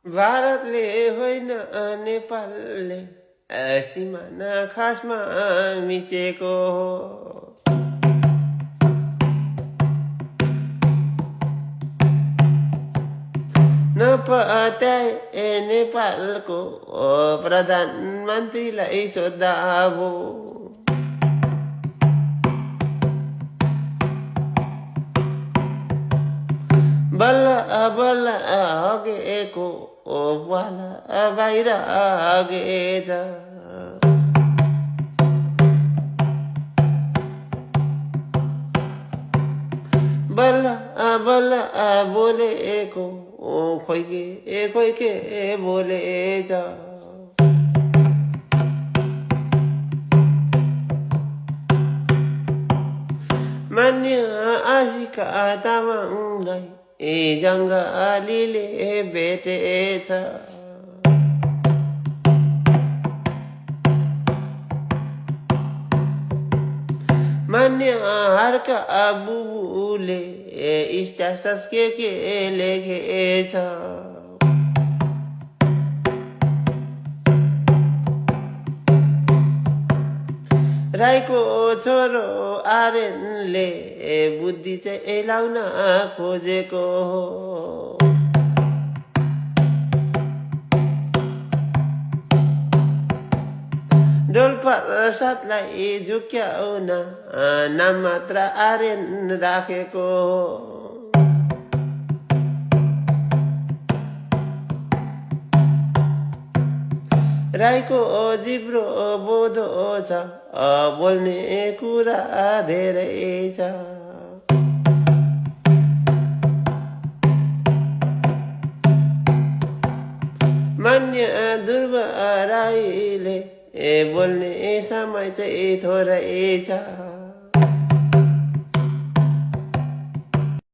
भारतले होइन नेपालले सिमाना खासमा मिचेको हो नपत्याए नेपालको प्रधानमन्त्रीलाई सोद्धा भो बल्ल बल्ल हगेको वाला बाहिर हगेछ बल्ल बल्ल बोलेको खोइ के बोलेछ मान्य आशिका तामाङलाई जङ्गलीले भेटेछ मान्य हर्का बुबुले स्ट्याटस के लेखेछ राईको छोरो आर्यनले बुद्धि चाहिँ लाउन खोजेको हो डोल्पासाथलाई झुक्याउन नाम मात्र आर्यन राखेको हो राईको जिब्रो बोधो छ बोल्ने कुरा धेरै छ मान्य ध्रुव राईले बोल्ने समय चाहिँ थोरै छ